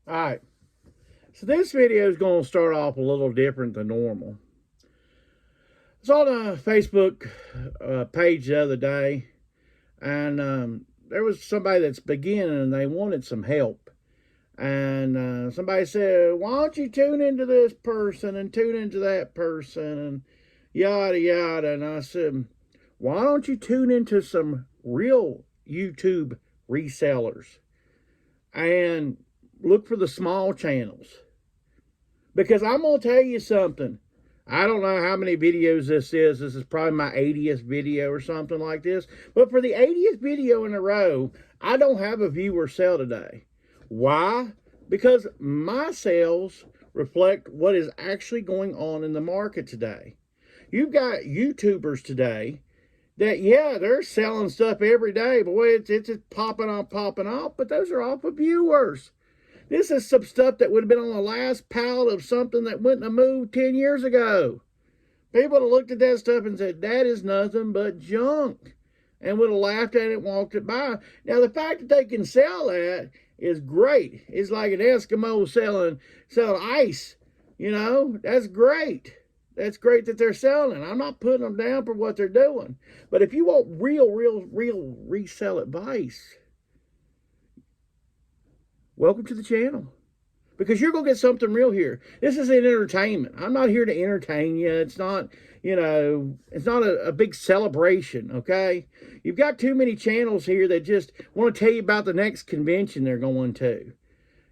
All right, so this video is going to start off a little different than normal. I saw on a Facebook page the other day, and there was somebody that's beginning and they wanted some help. And somebody said, why don't you tune into this person and tune into that person and yada yada. And I said, why don't you tune into some real YouTube resellers and look for the small channels? Because I'm going to tell you something. I don't know how many videos this is. This is probably my 80th video or something like this. But for the 80th video in a row, I don't have a viewer sell today. Why? Because my sales reflect what is actually going on in the market today. You've got YouTubers today that, yeah, they're selling stuff every day. Boy, it's just popping off, but those are all for viewers. This is some stuff that would have been on the last pallet of something that wouldn't have moved 10 years ago. People would have looked at that stuff and said, that is nothing but junk, and would have laughed at it and walked it by. Now, the fact that they can sell that is great. It's like an Eskimo selling ice. You know, that's great. That's great that they're selling. I'm not putting them down for what they're doing. But if you want real resell advice, welcome to the channel. Because you're going to get something real here. This is an entertainment. I'm not here to entertain you. It's not, it's not a big celebration, okay? You've got too many channels here that just want to tell you about the next convention they're going to.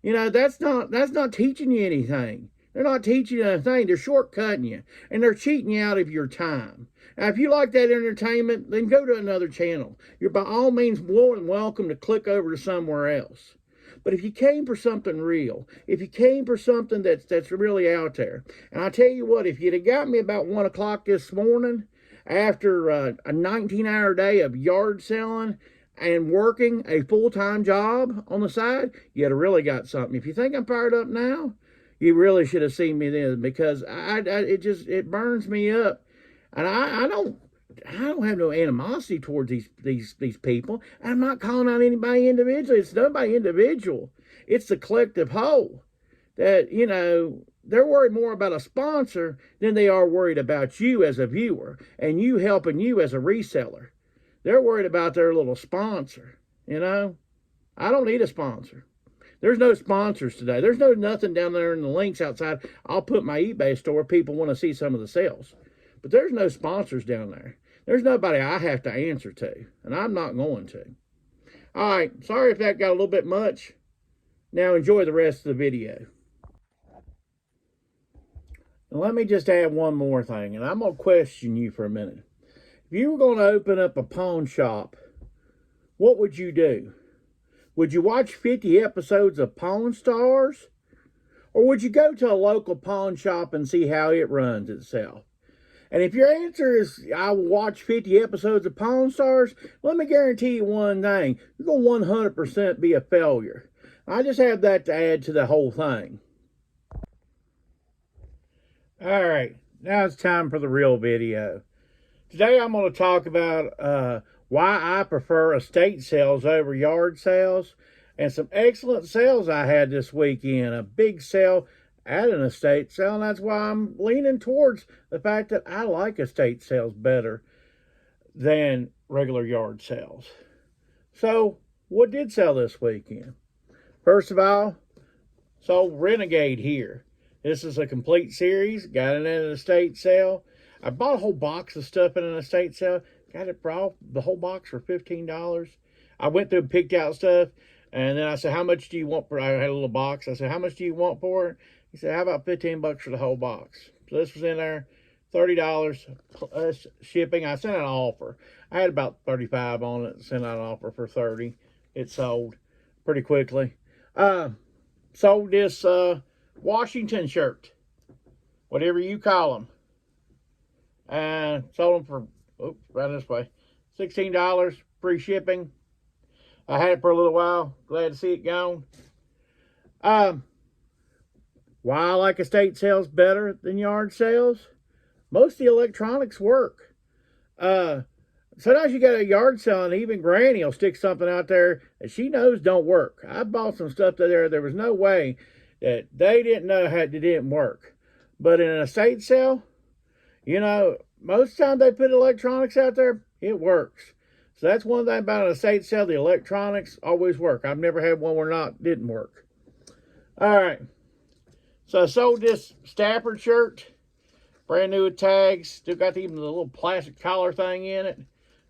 That's not teaching you anything. They're not teaching you anything. They're shortcutting you. And they're cheating you out of your time. Now, if you like that entertainment, then go to another channel. You're by all means more than welcome to click over to somewhere else. But if you came for something real, if you came for something that's really out there, and I tell you what, if you'd have got me about 1 o'clock this morning, after a 19-hour day of yard selling and working a full-time job on the side, you'd have really got something. If you think I'm fired up now, you really should have seen me then, because it burns me up, and I don't have no animosity towards these people. I'm not calling out anybody individually. It's nobody individual. It's the collective whole that, they're worried more about a sponsor than they are worried about you as a viewer and you helping you as a reseller. They're worried about their little sponsor, I don't need a sponsor. There's no sponsors today. There's nothing down there in the links outside. I'll put my eBay store. People want to see some of the sales. But there's no sponsors down there. There's nobody I have to answer to, and I'm not going to. All right, sorry if that got a little bit much. Now enjoy the rest of the video. And let me just add one more thing, and I'm going to question you for a minute. If you were going to open up a pawn shop, what would you do? Would you watch 50 episodes of Pawn Stars? Or would you go to a local pawn shop and see how it runs itself? And if your answer is, I will watch 50 episodes of Pawn Stars, let me guarantee you one thing. You're going to 100% be a failure. I just have that to add to the whole thing. All right, now it's time for the real video. Today I'm going to talk about why I prefer estate sales over yard sales, and some excellent sales I had this weekend. A big sale at an estate sale, and that's why I'm leaning towards the fact that I like estate sales better than regular yard sales. So, what did sell this weekend? First of all, sold Renegade here. This is a complete series. Got it at an estate sale. I bought a whole box of stuff at an estate sale. Got it for the whole box for $15. I went through and picked out stuff, and then I said, how much do you want for it? I had a little box. I said, how much do you want for it? He said, how about $15 for the whole box? So this was in there, $30 plus shipping. I sent out an offer. I had about 35 on it. Sent out an offer for 30. It sold pretty quickly. Sold this Washington shirt, whatever you call them. And sold them for, right this way, $16, free shipping. I had it for a little while. Glad to see it gone. Why I like estate sales better than yard sales? Most of the electronics work. Sometimes you got a yard sale, and even Granny will stick something out there that she knows don't work. I bought some stuff there was no way that they didn't know how it didn't work. But in an estate sale, you know, most times they put electronics out there, it works. So that's one thing about an estate sale. The electronics always work. I've never had one where didn't work. All right. So I sold this Stafford shirt. Brand new with tags. Still got even the little plastic collar thing in it.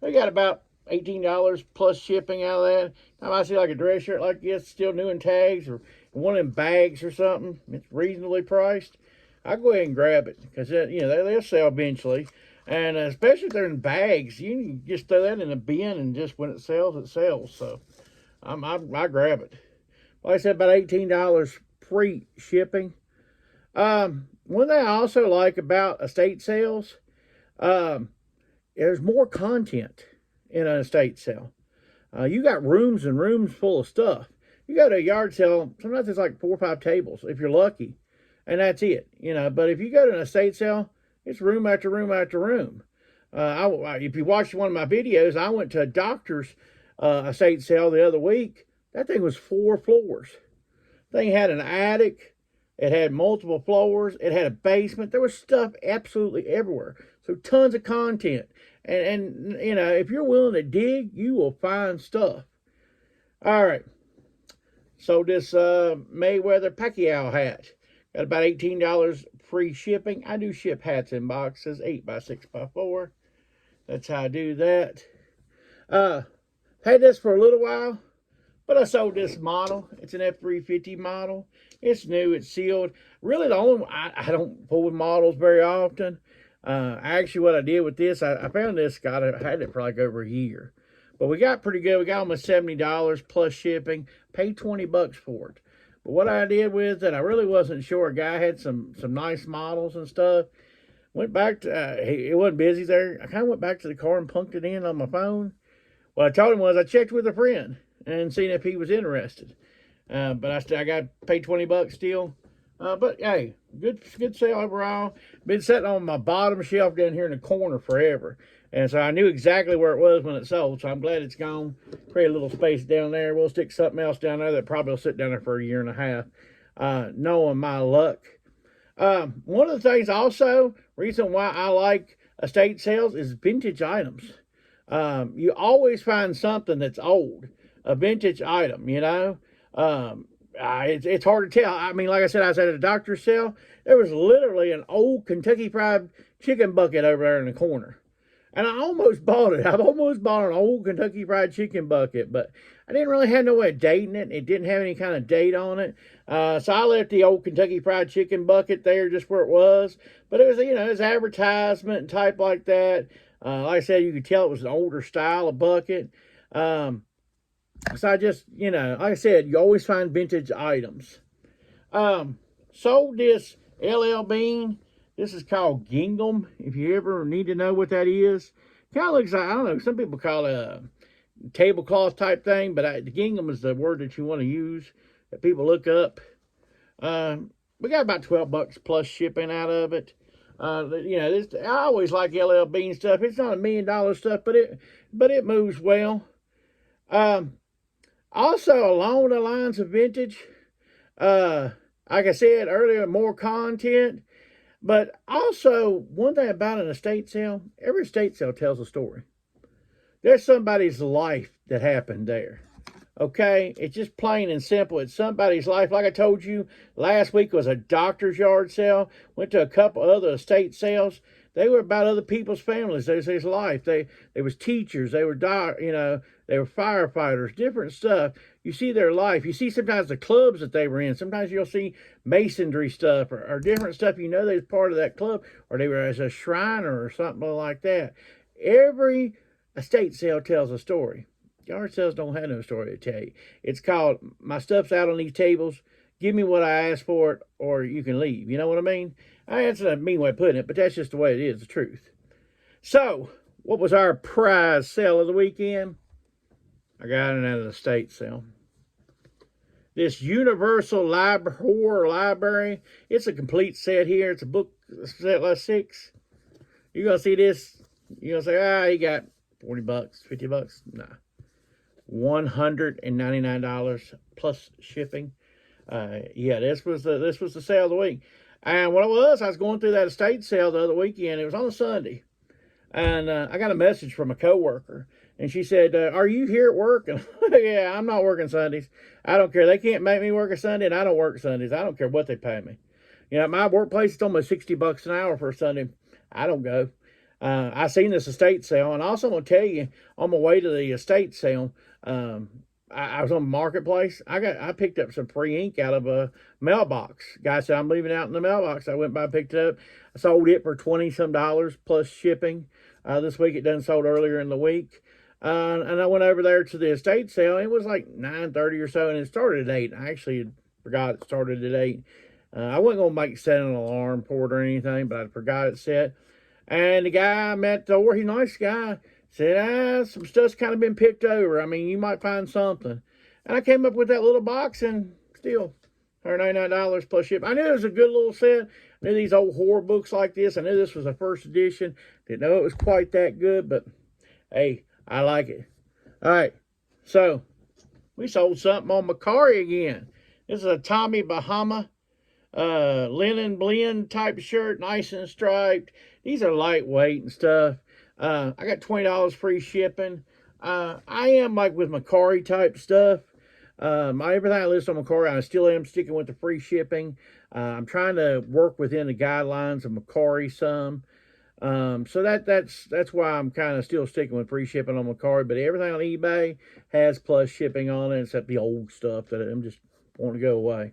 We got about $18 plus shipping out of that. Now I see like a dress shirt like this, still new in tags, or one in bags or something. It's reasonably priced. I'll go ahead and grab it because they'll sell eventually. And especially if they're in bags, you can just throw that in a bin, and just when it sells, it sells. So I grab it. Like I said, about $18 free shipping. One thing I also like about estate sales, there's more content in an estate sale. You got rooms and rooms full of stuff. You go to a yard sale, sometimes it's like 4 or 5 tables if you're lucky, and that's it. But if you go to an estate sale, it's room after room after room. If you watched one of my videos, I went to a doctor's estate sale the other week. That thing was 4 floors. Thing had an attic. It had multiple floors. It had a basement. There was stuff absolutely everywhere. So tons of content. And if you're willing to dig, you will find stuff. All right. So this Mayweather Pacquiao hat. Got about $18 free shipping. I do ship hats in boxes, 8x6x4. That's how I do that. Had this for a little while, but I sold this model. It's an F350 model. It's new. It's sealed. Really, the only I don't pull with models very often. Actually, what I did with this, I found this guy. I had it for like over a year, but we got pretty good. We got almost $70 plus shipping. Paid $20 for it. But what I did with it, I really wasn't sure. A guy had some nice models and stuff. Went back to, it wasn't busy there. I kind of went back to the car and punked it in on my phone. What I told him was I checked with a friend and seen if he was interested. But I got paid $20 still. But hey, good sale overall. Been sitting on my bottom shelf down here in the corner forever. And so I knew exactly where it was when it sold. So I'm glad it's gone. Create a little space down there. We'll stick something else down there that probably will sit down there for a year and a half. Knowing my luck. One of the things also, reason why I like estate sales is vintage items. You always find something that's old. A vintage item, It's hard to tell. I mean, like I said, I was at a doctor's sale. There was literally an old Kentucky Fried Chicken bucket over there in the corner. And I almost bought it. I've almost bought an old Kentucky Fried Chicken bucket, but I didn't really have no way of dating it. It didn't have any kind of date on it. So I left the old Kentucky Fried Chicken bucket there just where it was. But it was, it was advertisement and type like that. Like I said, you could tell it was an older style of bucket. So I just, like I said, you always find vintage items. Sold this LL Bean. This is called gingham, if you ever need to know what that is. Kind of looks like, I don't know, some people call it a tablecloth type thing, but the gingham is the word that you want to use, that people look up. We got about $12 plus shipping out of it. I always like LL Bean stuff. It's not $1 million stuff, but it moves well. Also, along the lines of vintage, like I said earlier, more content. But also, one thing about an estate sale, every estate sale tells a story. There's somebody's life that happened there. Okay? It's just plain and simple. It's somebody's life. Like I told you, last week was a doctor's yard sale. Went to a couple other estate sales. They were about other people's families. There's his life. They was teachers. They were they were firefighters, different stuff. You see their life. You see sometimes the clubs that they were in. Sometimes you'll see masonry stuff or different stuff. They was part of that club, or they were as a shriner or something like that. Every estate sale tells a story. Yard sales don't have no story to tell you. It's called, my stuff's out on these tables. Give me what I asked for it, or you can leave. You know what I mean? That's a mean way of putting it, but that's just the way it is, the truth. So, what was our prize sale of the weekend? I got it at an estate sale. This Universal Horror Library. It's a complete set here. It's a book set like 6. You're going to see this. You're going to say, he got 40 bucks, 50 bucks. Nah. $199 plus shipping. Yeah, this was the sale of the week. And what it was, I was going through that estate sale the other weekend. It was on a Sunday. And I got a message from a coworker, and she said, "Are you here at work?" And yeah, I'm not working Sundays. I don't care. They can't make me work a Sunday, and I don't work Sundays. I don't care what they pay me. You know, my workplace is almost 60 bucks an hour for a Sunday. I don't go. I seen this estate sale, and also I'm gonna tell you, on my way to the estate sale, I was on Marketplace. I picked up some free ink out of a mailbox. Guy said, "I'm leaving out in the mailbox." I went by and picked it up. I sold it for $20-some plus shipping. This week it done sold earlier in the week. And I went over there to the estate sale. It was like 9:30 or so, and it started at 8. I actually forgot it started at 8. I wasn't going to set an alarm for it or anything, but I forgot it set. And the guy I met at the door, he's a nice guy, said, some stuff's kind of been picked over. I mean, you might find something. And I came up with that little box, and still $199 plus ship. I knew it was a good little set. I knew these old horror books like this. I knew this was a first edition. Didn't know it was quite that good, but hey, I like it. All right, so we sold something on Macari again. This is a Tommy Bahama linen blend type shirt, nice and striped. These are lightweight and stuff. I got $20 free shipping. I am like with Macari type stuff. Everything I list on Macari, I still am sticking with the free shipping. I'm trying to work within the guidelines of Macari some. So that's why I'm kind of still sticking with free shipping on Macari. But everything on eBay has plus shipping on it, except the old stuff that I'm just wanting to go away.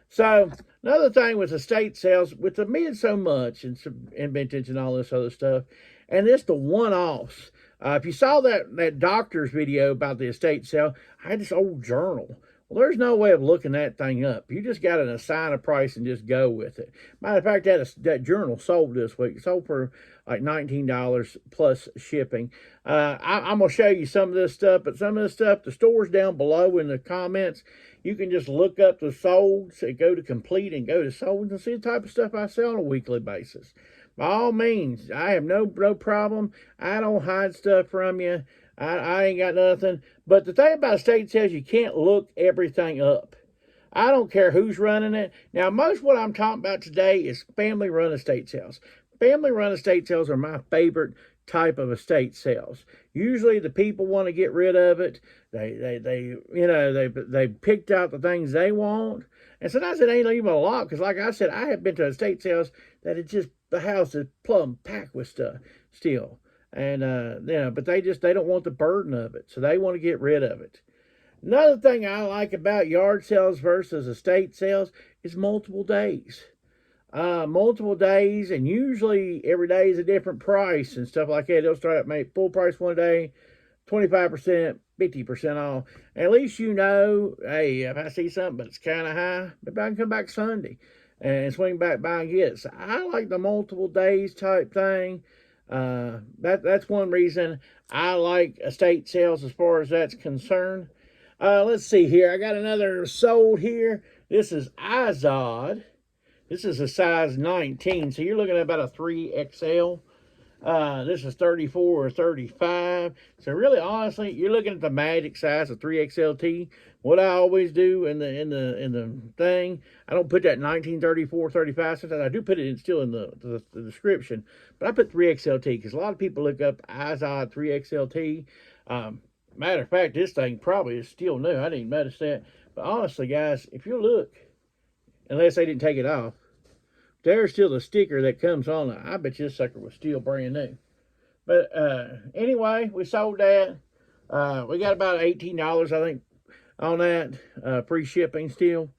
So another thing with estate sales, with the mid so much and some vintage and all this other stuff, and this the one-offs. If you saw that doctor's video about the estate sale, I had this old journal. Well, there's no way of looking that thing up. You just got to assign a price and just go with it. Matter of fact, that journal sold this week. It sold for like $19 plus shipping. I'm going to show you some of this stuff, but some of this stuff, the store's down below in the comments. You can just look up the solds and go to complete and go to solds and see the type of stuff I sell on a weekly basis. By all means, I have no problem. I don't hide stuff from you. I ain't got nothing. But the thing about estate sales, you can't look everything up. I don't care who's running it. Now, most what I'm talking about today is family-run estate sales. Family-run estate sales are my favorite type of estate sales. Usually, the people want to get rid of it. They picked out the things they want, and sometimes it ain't even a lot. Because, like I said, I have been to estate sales that it's just the house is plumb packed with stuff still. And, but they don't want the burden of it. So they want to get rid of it. Another thing I like about yard sales versus estate sales is multiple days. Multiple days, and usually every day is a different price and stuff like that. They'll start at maybe full price one day, 25%, 50% off. And at least you know, hey, if I see something but it's kind of high, maybe I can come back Sunday and swing back by and get it. So I like the multiple days type thing. That's one reason I like estate sales as far as that's concerned. Let's see here. I got another sold here. This is Izod. This is a size 19, so you're looking at about a 3XL. This is 34 or 35. So really, honestly, you're looking at the magic size of 3XLT. What I always do in the thing, I don't put that 19, 34, 35. Sometimes I do put it still in the description, but I put 3XLT because a lot of people look up Izod 3XLT. Matter of fact, this thing probably is still new. I didn't even notice that. But honestly, guys, if you look, unless they didn't take it off, there's still the sticker that comes on it. I bet this sucker was still brand new. But anyway, we sold that. We got about $18, I think, on that. Free shipping still.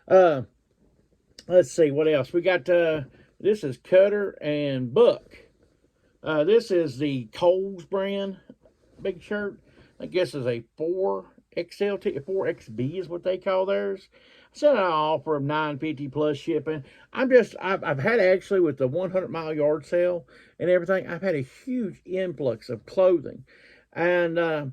Let's see, what else? We got, this is Cutter and Buck. This is the Kohl's brand big shirt. I guess is a 4XLT, 4XB is what they call theirs. I sent an offer of $9.50 plus shipping. I've had actually with the 100-mile yard sale and everything, I've had a huge influx of clothing. And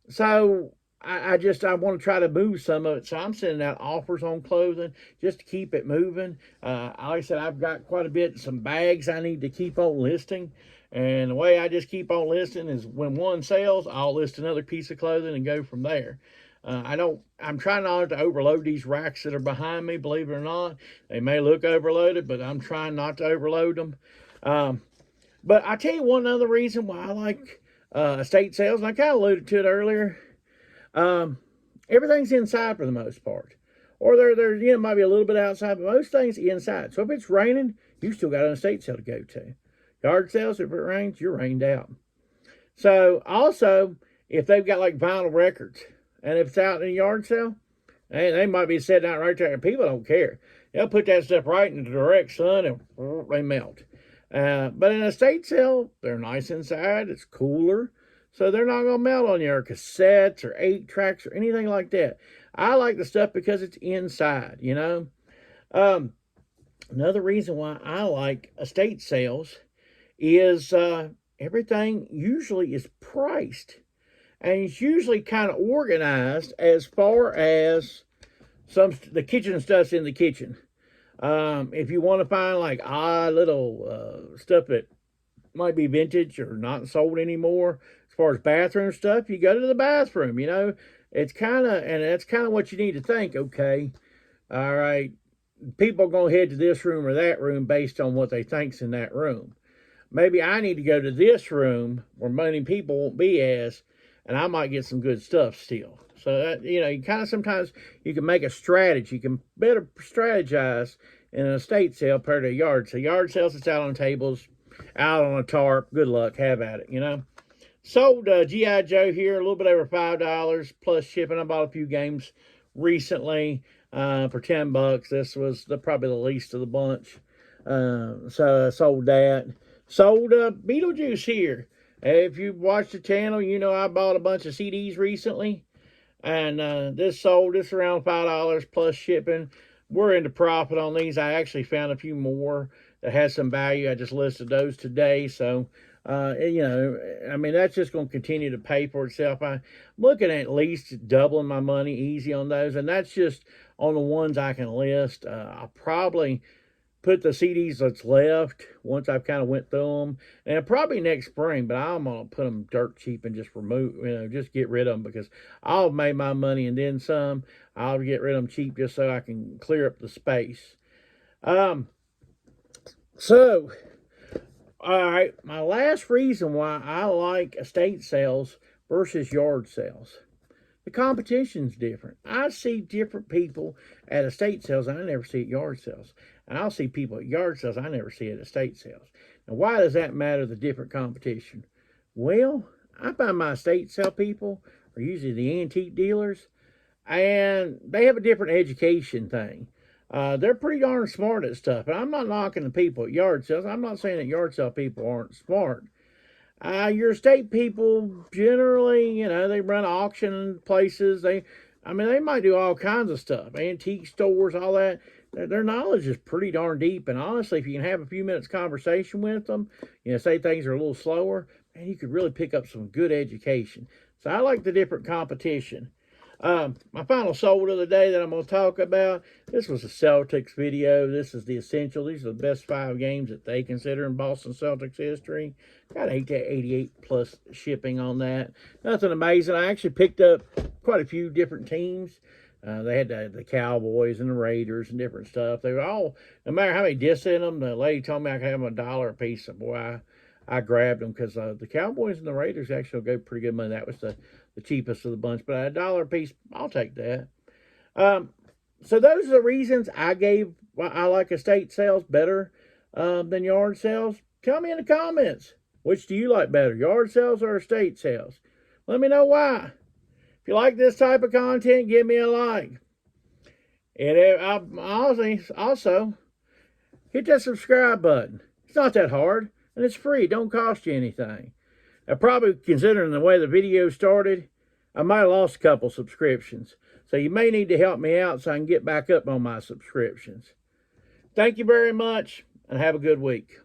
so I want to try to move some of it. So I'm sending out offers on clothing just to keep it moving. Like I said, I've got quite a bit, some bags I need to keep on listing. And the way I just keep on listing is when one sells, I'll list another piece of clothing and go from there. I'm trying not to overload these racks that are behind me, believe it or not. They may look overloaded, but I'm trying not to overload them. But I tell you one other reason why I like estate sales, and I kind of alluded to it earlier. Everything's inside for the most part. Or there might be a little bit outside, but most things inside. So if it's raining, you still got an estate sale to go to. Yard sales, if it rains, you're rained out. So also, if they've got like vinyl records, and if it's out in a yard sale, they might be sitting out right there, and people don't care. They'll put that stuff right in the direct sun, and they melt. But in a estate sale, they're nice inside. It's cooler. So they're not going to melt on you, or cassettes or 8-tracks or anything like that. I like the stuff because it's inside, you know. Another reason why I like estate sales is everything usually is priced. And it's usually kind of organized as far as the kitchen stuff's in the kitchen. If you want to find like odd little stuff that might be vintage or not sold anymore, as far as bathroom stuff, you go to the bathroom, you know. It's kind of, and that's kind of what you need to think, okay, all right, people are going to head to this room or that room based on what they think's in that room. Maybe I need to go to this room where many people won't be as, and I might get some good stuff still. So, that, you know, you kind of sometimes you can make a strategy. You can better strategize in an estate sale compared to a yard sale. Yard sales, it's out on tables, out on a tarp. Good luck. Have at it, you know. Sold G.I. Joe here, a little bit over $5 plus shipping. I bought a few games recently for $10. This was probably the least of the bunch. So I sold that. Sold Beetlejuice here. If you've watched the channel, you know I bought a bunch of CDs recently. And this sold. It's around $5 plus shipping. We're into profit on these. I actually found a few more that has some value. I just listed those today. So, you know, I mean, that's just going to continue to pay for itself. I'm looking at least doubling my money easy on those. And that's just on the ones I can list. I'll probably put the CDs that's left once I've kind of went through them, and probably next spring, but I'm going to put them dirt cheap and just remove, you know, just get rid of them, because I'll make my money and then some. I'll get rid of them cheap just so I can clear up the space. So, all right, my last reason why I like estate sales versus yard sales. The competition's different. I see different people at estate sales I never see at yard sales. And I'll see people at yard sales I never see at estate sales. Now, why does that matter, the different competition? Well, I find my estate sale people are usually the antique dealers, and they have a different education thing. They're pretty darn smart at stuff. And I'm not knocking the people at yard sales. I'm not saying that yard sale people aren't smart. Your estate people, generally, you know, they run auction places. They might do all kinds of stuff. Antique stores, all that. Their knowledge is pretty darn deep. And honestly, if you can have a few minutes conversation with them, you know, say things are a little slower, man, you could really pick up some good education. So I like the different competition. My final sold of the day that I'm going to talk about, this was a Celtics video. This is the essential. These are the best 5 games that they consider in Boston Celtics history. Got 88 plus shipping on that. Nothing amazing. I actually picked up quite a few different teams. They had the Cowboys and the Raiders and different stuff. They were all, no matter how many discs in them, the lady told me I could have them $1 a piece. So boy, I grabbed them because the Cowboys and the Raiders actually will go pretty good money. That was the cheapest of the bunch, but $1 a piece, I'll take that. So those are the reasons I gave why I like estate sales better than yard sales. Tell me in the comments, which do you like better, yard sales or estate sales? Let me know why. If you like this type of content, give me a like. And also hit that subscribe button. It's not that hard, and it's free. It don't cost you anything. Now, probably considering the way the video started, I might have lost a couple subscriptions. So you may need to help me out so I can get back up on my subscriptions. Thank you very much, and have a good week.